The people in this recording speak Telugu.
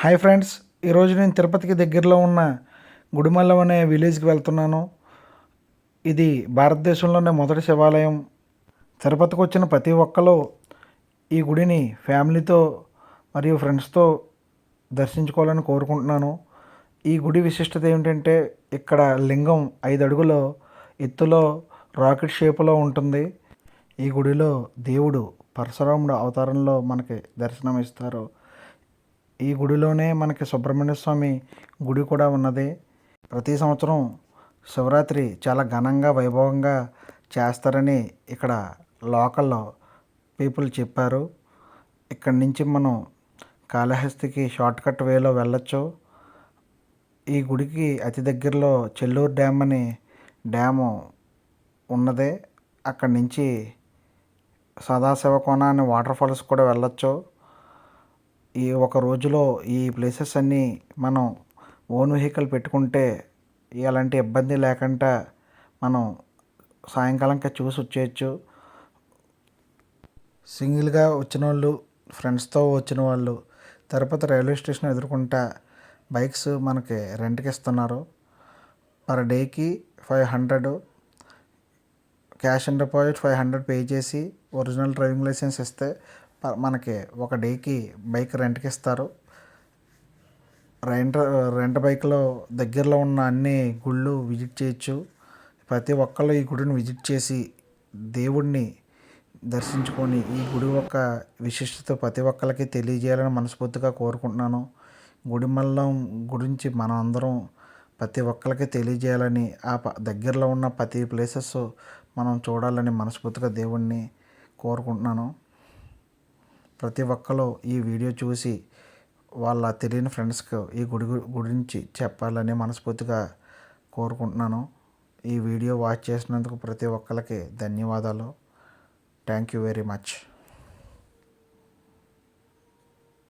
హాయ్ ఫ్రెండ్స్, ఈరోజు నేను తిరుపతికి దగ్గరలో ఉన్న గుడిమల్లం అనే విలేజ్కి వెళ్తున్నాను. ఇది భారతదేశంలోనే మొదటి శివాలయం. తిరుపతికి వచ్చిన ప్రతి ఒక్కరు ఈ గుడిని ఫ్యామిలీతో మరియు ఫ్రెండ్స్తో దర్శించుకోవాలని కోరుకుంటున్నాను. ఈ గుడి విశిష్టత ఏమిటంటే ఇక్కడ లింగం 5 అడుగుల ఎత్తులో రాకెట్ షేపులో ఉంటుంది. ఈ గుడిలో దేవుడు పరశురాముడు అవతారంలో మనకి దర్శనమిస్తారు. ఈ గుడిలోనే మనకి సుబ్రహ్మణ్య స్వామి గుడి కూడా ఉన్నది. ప్రతి సంవత్సరం శివరాత్రి చాలా ఘనంగా వైభవంగా చేస్తారని ఇక్కడ లోకల్ పీపుల్ చెప్పారు. ఇక్కడి నుంచి మనం కాళహస్తికి షార్ట్కట్ వేలో వెళ్ళొచ్చు. ఈ గుడికి అతి దగ్గరలో చెల్లూరు డ్యామ్ అని డ్యాము ఉన్నది. అక్కడి నుంచి సదాశివకోన అనే వాటర్ ఫాల్స్ కూడా వెళ్ళొచ్చు. ఈ ఒక రోజులో ఈ ప్లేసెస్ అన్నీ మనం ఓన్ వెహికల్ పెట్టుకుంటే ఎలాంటి ఇబ్బంది లేకుండా మనం సాయంకాలంకి చూసి వచ్చేయచ్చు. సింగిల్గా వచ్చిన వాళ్ళు, ఫ్రెండ్స్తో వచ్చిన వాళ్ళు తిరుపతి రైల్వే స్టేషన్ ఎదుర్కొంటా బైక్స్ మనకి రెంట్కి ఇస్తున్నారు. పర్ డేకి 500 క్యాష్ అండ్ డిపాజిట్ 500 పే చేసి ఒరిజినల్ డ్రైవింగ్ లైసెన్స్ ఇస్తే మనకి ఒక డేకి బైక్ రెంట్కి ఇస్తారు. రెంట్ బైక్లో దగ్గరలో ఉన్న అన్ని గుళ్ళు విజిట్ చేయొచ్చు. ప్రతి ఒక్కళ్ళు ఈ గుడిని విజిట్ చేసి దేవుడిని దర్శించుకొని ఈ గుడి యొక్క విశిష్టత ప్రతి ఒక్కరికి తెలియజేయాలని మనస్ఫూర్తిగా కోరుకుంటున్నాను. గుడిమల్లం గురించి మనం అందరం ప్రతి ఒక్కరికి తెలియజేయాలని, దగ్గరలో ఉన్న ప్రతి ప్లేసెస్ మనం చూడాలని మనస్ఫూర్తిగా దేవుణ్ణి కోరుకుంటున్నాను. ప్రతి ఒక్కరు ఈ వీడియో చూసి వాళ్ళ తెలియని ఫ్రెండ్స్కి ఈ గురించి చెప్పాలని మనస్ఫూర్తిగా కోరుకుంటున్నాను. ఈ వీడియో వాచ్ చేసినందుకు ప్రతి ఒక్కరికి ధన్యవాదాలు. Thank you very much.